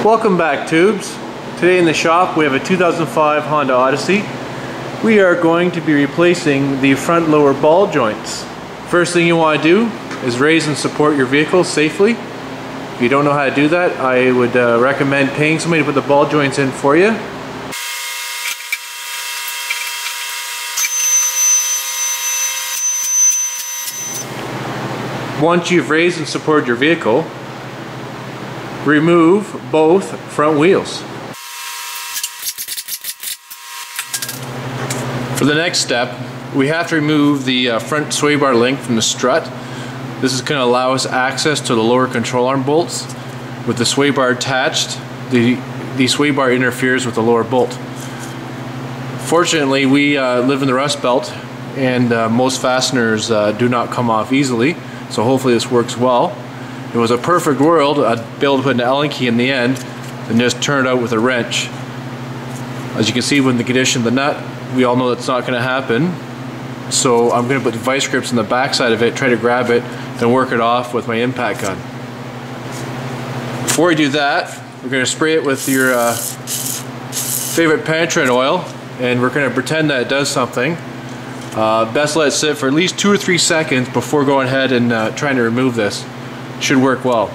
Welcome back, tubes. Today in the shop we have a 2005 Honda Odyssey. We are going to be replacing the front lower ball joints. First thing you want to do is raise and support your vehicle safely. If you don't know how to do that, I would recommend paying somebody to put the ball joints in for you. Once you've raised and supported your vehicle, remove both front wheels. For the next step, we have to remove the front sway bar link from the strut. This is going to allow us access to the lower control arm bolts. With the sway bar attached, the sway bar interferes with the lower bolt. Fortunately, we live in the Rust Belt, and most fasteners do not come off easily, so hopefully this works well. If it was a perfect world, I'd be able to put an Allen key in the end and just turn it out with a wrench. As you can see, with the condition of the nut, we all know that's not going to happen. So I'm going to put the vice grips on the back side of it, try to grab it, and work it off with my impact gun. Before we do that, we're going to spray it with your favorite penetrant oil, and we're going to pretend that it does something. Best let it sit for at least 2 or 3 seconds before going ahead and trying to remove this. Should work well.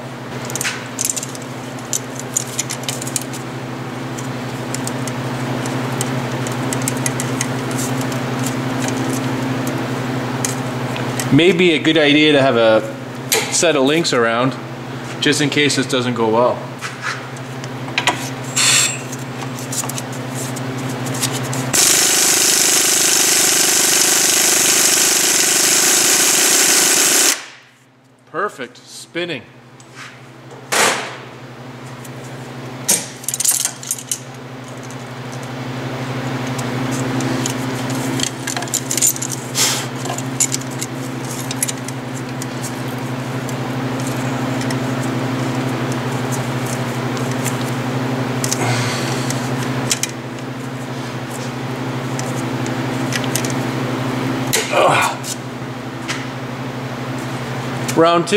Maybe a good idea to have a set of links around just in case this doesn't go well. Perfect, spinning. Round 2.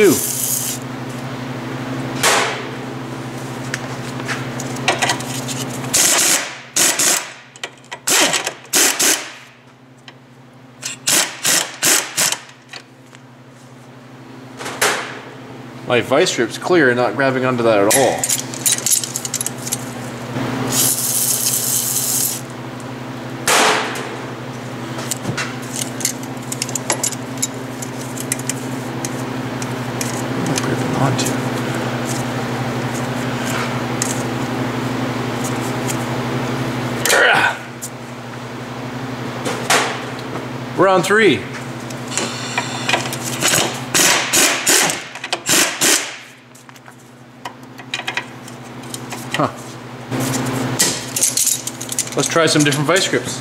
My vice grip's clear and not grabbing onto that at all. Round 3. Huh. Let's try some different vice grips.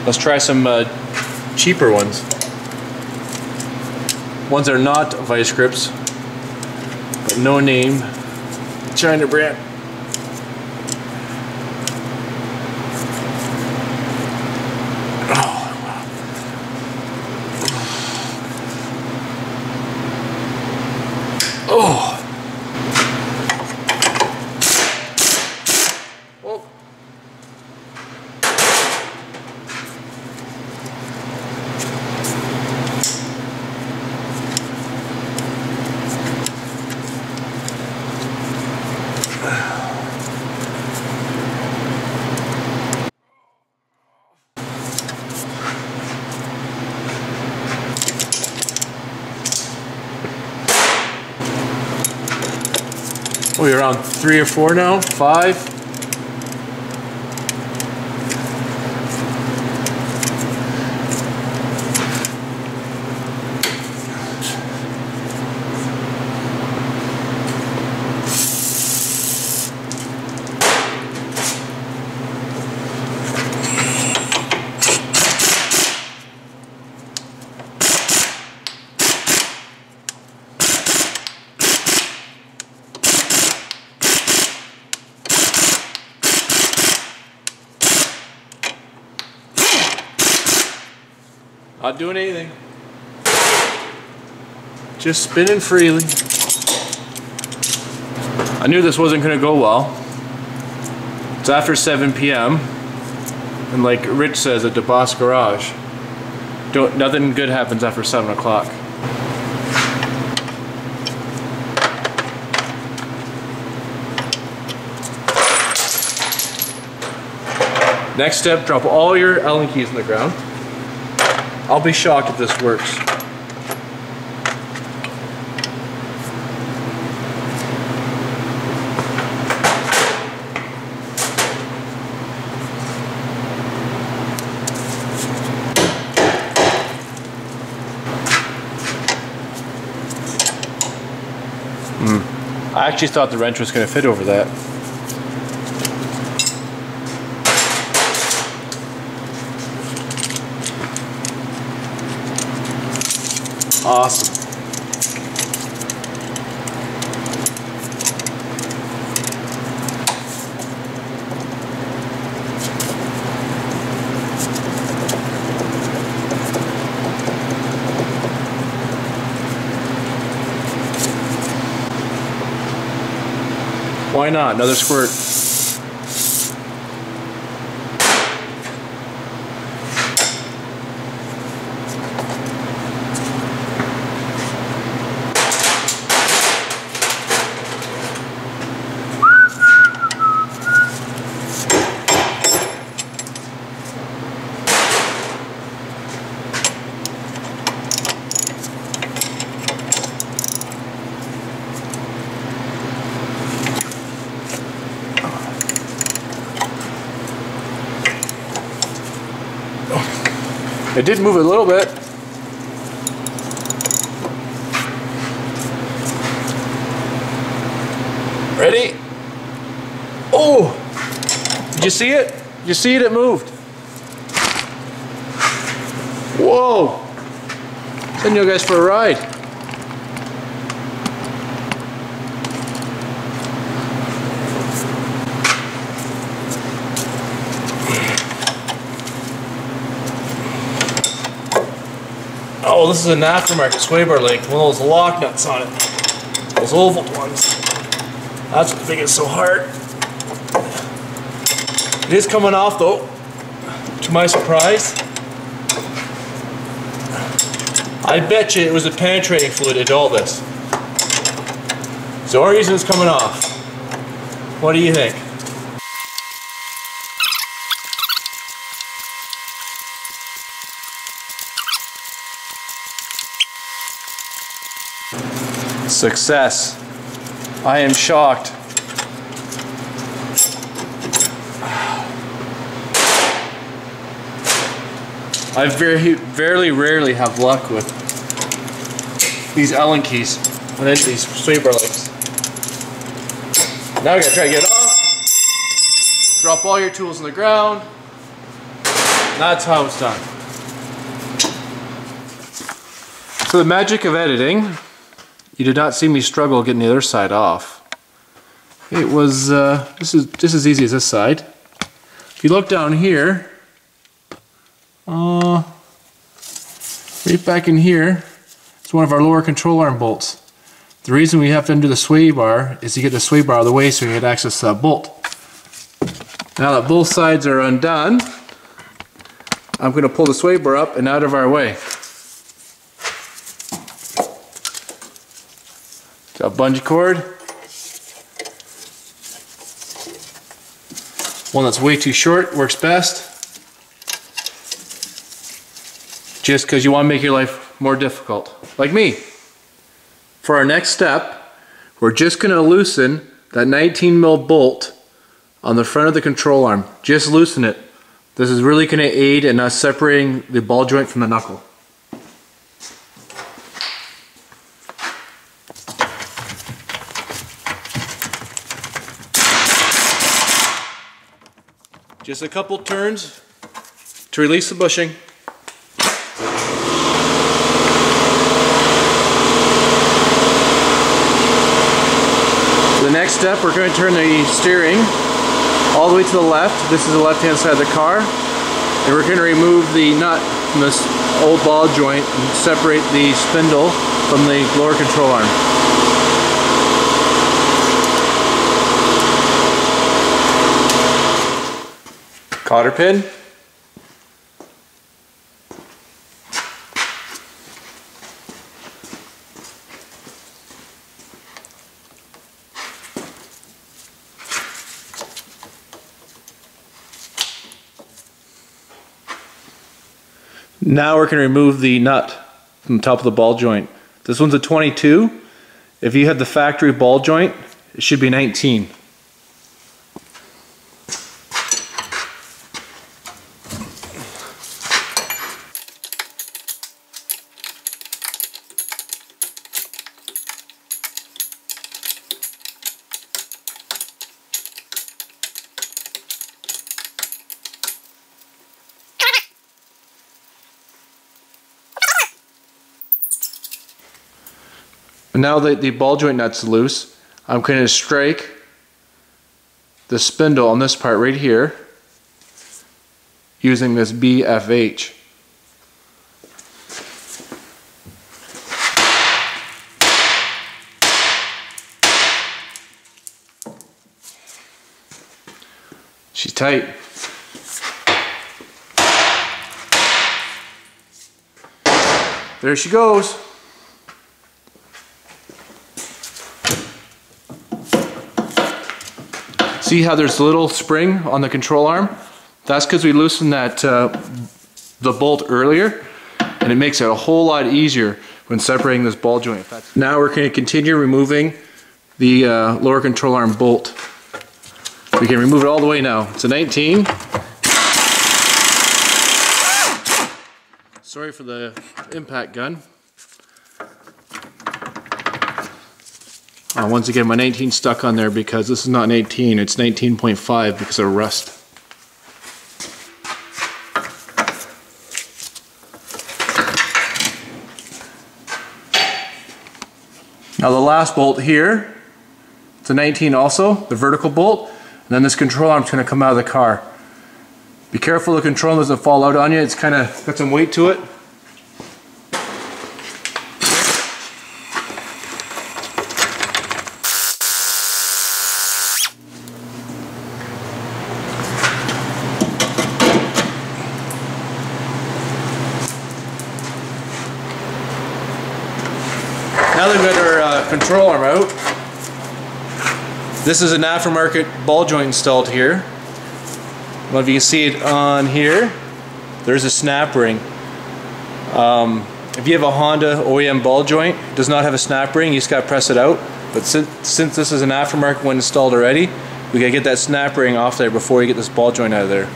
Let's try some cheaper ones. Ones that are not vice grips, but no name China brand. Oh. Oh. We're around 3 or 4 now, 5. Not doing anything. Just spinning freely. I knew this wasn't going to go well. It's after 7 p.m. and like Rich says at the Boss Garage, nothing good happens after 7 o'clock. Next step, drop all your Allen keys in the ground. I'll be shocked if this works. I actually thought the wrench was going to fit over that. Awesome. Why not? Another squirt. It did move a little bit. Ready? Oh! Did you see it? Did you see it? It moved. Whoa! Send you guys for a ride. Oh, this is an aftermarket sway bar link, one of those lock nuts on it. Those oval ones. That's what makes it so hard. It is coming off though, to my surprise. I bet you it was the penetrating fluid that did all this. So the only reason it's coming off. What do you think? Success. I am shocked. I very rarely have luck with these Allen keys and then these sway bar links. Now we gotta try to get it off. Drop all your tools on the ground. That's how it's done. So the magic of editing. You did not see me struggle getting the other side off. It was just as easy as this side. If you look down here, right back in here, it's one of our lower control arm bolts. The reason we have to undo the sway bar is to get the sway bar out of the way so you can access that bolt. Now that both sides are undone, I'm going to pull the sway bar up and out of our way. Got a bungee cord. One that's way too short works best. Just because you want to make your life more difficult. Like me. For our next step, we're just going to loosen that 19mm bolt on the front of the control arm. Just loosen it. This is really going to aid in us separating the ball joint from the knuckle. Just a couple turns to release the bushing. For the next step, we're going to turn the steering all the way to the left. This is the left-hand side of the car. And we're going to remove the nut from this old ball joint and separate the spindle from the lower control arm. cotter pin. Now we're going to remove the nut from the top of the ball joint. This one's a 22. If you have the factory ball joint, it should be 19. Now that the ball joint nut's loose, I'm going to strike the spindle on this part right here using this BFH. She's tight. There she goes. See how there's a little spring on the control arm? That's because we loosened that the bolt earlier, and it makes it a whole lot easier when separating this ball joint. Now we're going to continue removing the lower control arm bolt. We can remove it all the way now. It's a 19. Sorry for the impact gun. Once again, my 19 stuck on there because this is not an 18, it's 19.5 because of rust. Now the last bolt here, it's a 19 also, the vertical bolt, and then this control arm's going to come out of the car. Be careful the control doesn't fall out on you, it's kind of got some weight to it. Now that we've got our control arm out, this is an aftermarket ball joint installed here. Well, if you can see it on here, there's a snap ring. If you have a Honda OEM ball joint, it does not have a snap ring, you just got to press it out. But since this is an aftermarket one installed already, we got to get that snap ring off there before we get this ball joint out of there.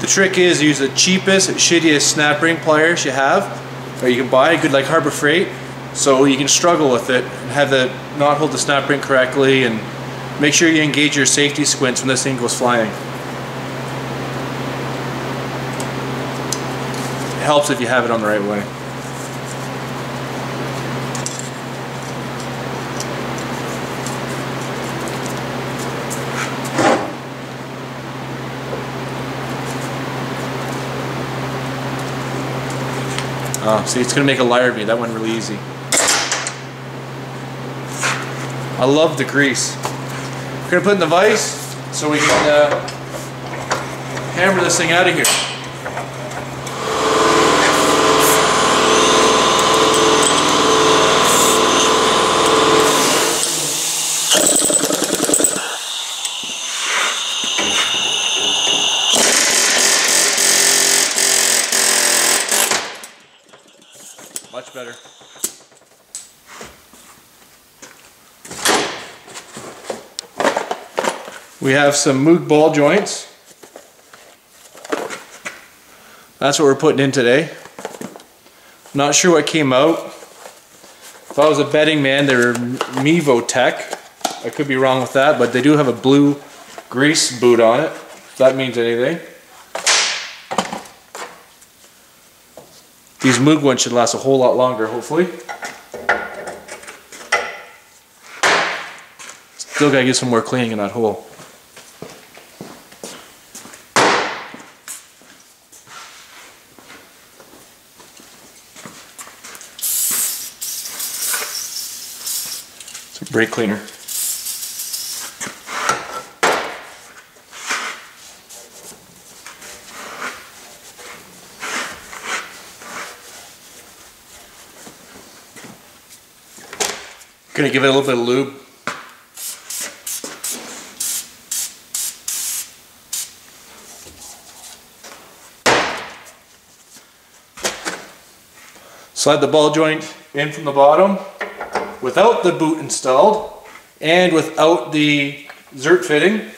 The trick is use the cheapest, shittiest snap ring pliers you have, or you can buy a good like Harbor Freight, so you can struggle with it and have the knot hold the snap ring correctly, and make sure you engage your safety squints when this thing goes flying. It helps if you have it on the right way. Oh, see, it's going to make a liar of me. That went really easy. I love the grease. We're going to put it in the vise so we can hammer this thing out of here. Much better. We have some Moog ball joints. That's what we're putting in today. Not sure what came out. If I was a betting man, they're Mevo Tech. I could be wrong with that, but they do have a blue grease boot on it, if that means anything. These Moog ones should last a whole lot longer, hopefully. Still gotta get some more cleaning in that hole. brake cleaner. Gonna give it a little bit of lube. Slide the ball joint in from the bottom without the boot installed and without the zert fitting.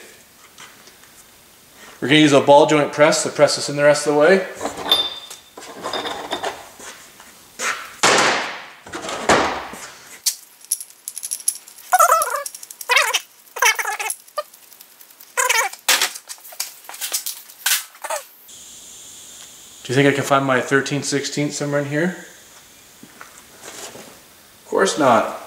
We're going to use a ball joint press to press this in the rest of the way. Do you think I can find my 13/16 somewhere in here? Of course not.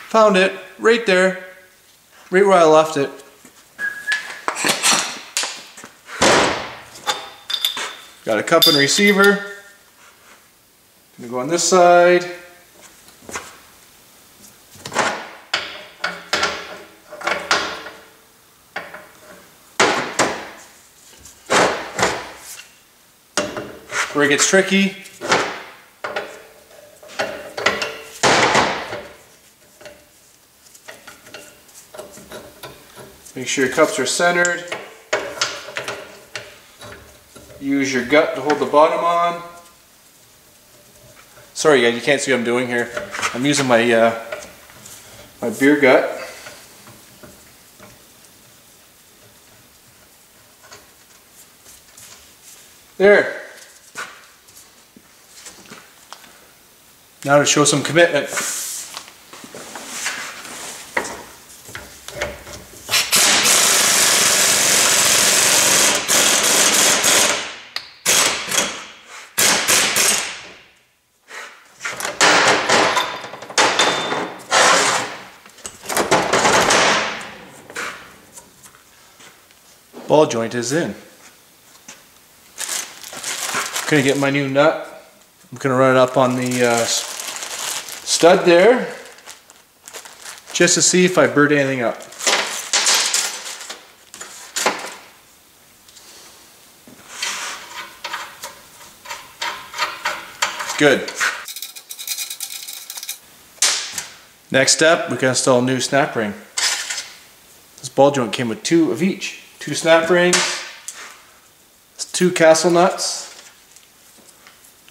Found it, right there, right where I left it. Got a cup and receiver. Gonna go on this side. Where it gets tricky. Make sure your cups are centered. Use your gut to hold the bottom on. Sorry guys, you can't see what I'm doing here. I'm using my my beer gut. There. Now to show some commitment. Ball joint is in. Gonna get my new nut. I'm gonna run it up on the stud there, just to see if I burnt anything up. Good. Next step, we can install a new snap ring. This ball joint came with 2 of each. 2 snap rings, 2 castle nuts,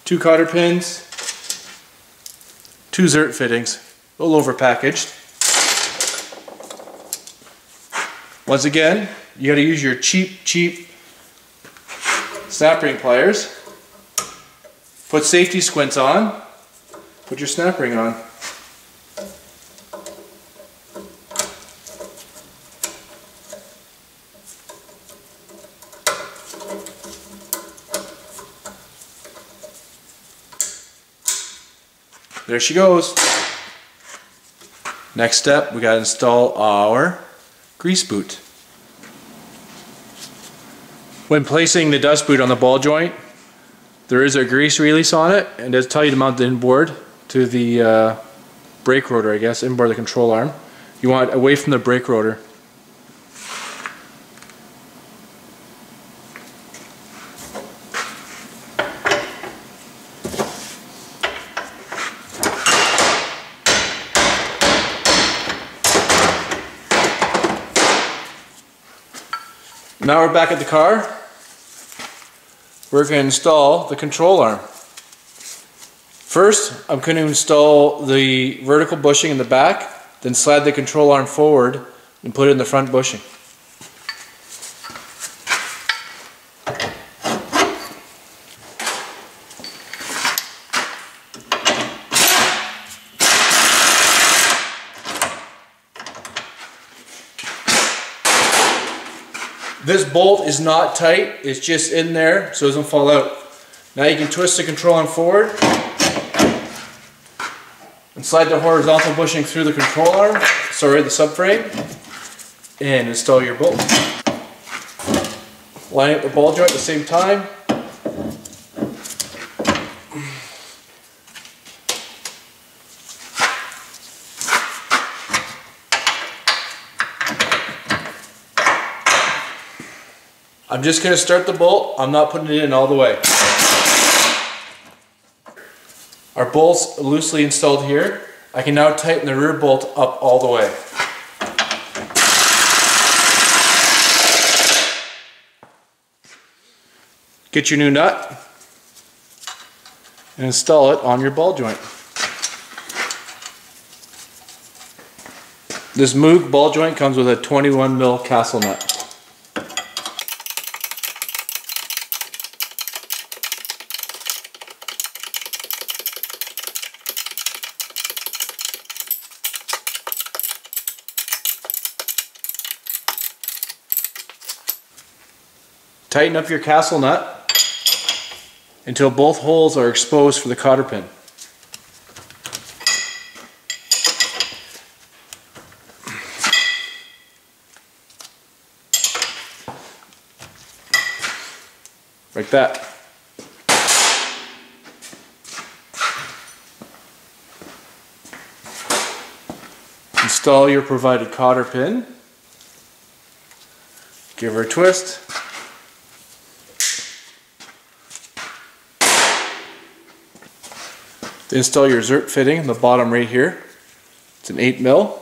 2 cotter pins, 2 zert fittings, a little over packaged. Once again, you gotta use your cheap snap ring pliers. Put safety squints on, put your snap ring on. There she goes. Next step, we got to install our grease boot. When placing the dust boot on the ball joint, there is a grease release on it, and it does tell you to mount the inboard to the brake rotor, I guess, inboard the control arm. You want it away from the brake rotor. Now we're back at the car. We're going to install the control arm. First, I'm going to install the vertical bushing in the back, then slide the control arm forward and put it in the front bushing. This bolt is not tight, it's just in there so it doesn't fall out. Now you can twist the control arm forward And slide the horizontal bushing through the control arm, the subframe, and install your bolt. Line up the ball joint at the same time. I'm just going to start the bolt. I'm not putting it in all the way. Our bolt's loosely installed here. I can now tighten the rear bolt up all the way. Get your new nut and install it on your ball joint. This Moog ball joint comes with a 21mm castle nut. Tighten up your castle nut until both holes are exposed for the cotter pin. Like that. Install your provided cotter pin. Give her a twist. Install your zert fitting in the bottom right here. It's an 8mm.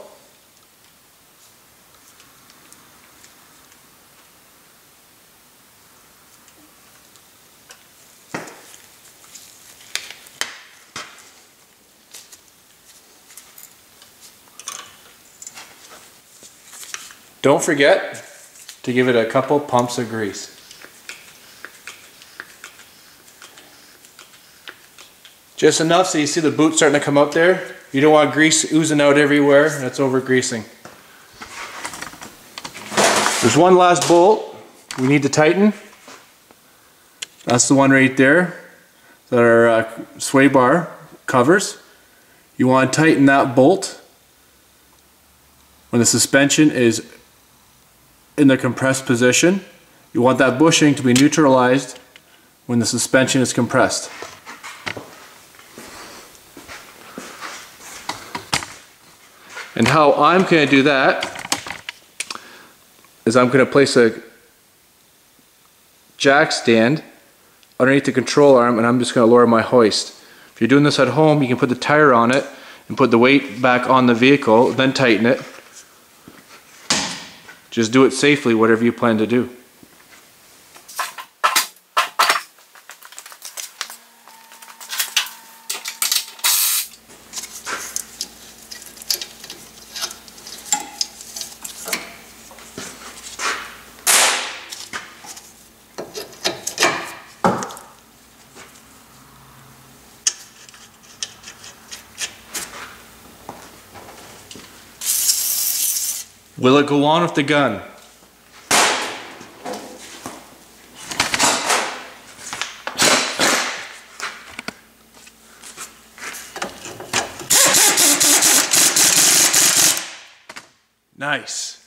Don't forget to give it a couple pumps of grease. Just enough so you see the boot starting to come out there. You don't want grease oozing out everywhere. That's over greasing. There's one last bolt we need to tighten. That's the one right there that our sway bar covers. You want to tighten that bolt when the suspension is in the compressed position. You want that bushing to be neutralized when the suspension is compressed. And how I'm going to do that is I'm going to place a jack stand underneath the control arm, and I'm just going to lower my hoist. If you're doing this at home, you can put the tire on it and put the weight back on the vehicle, then tighten it. Just do it safely, whatever you plan to do. Will it go on with the gun? Nice.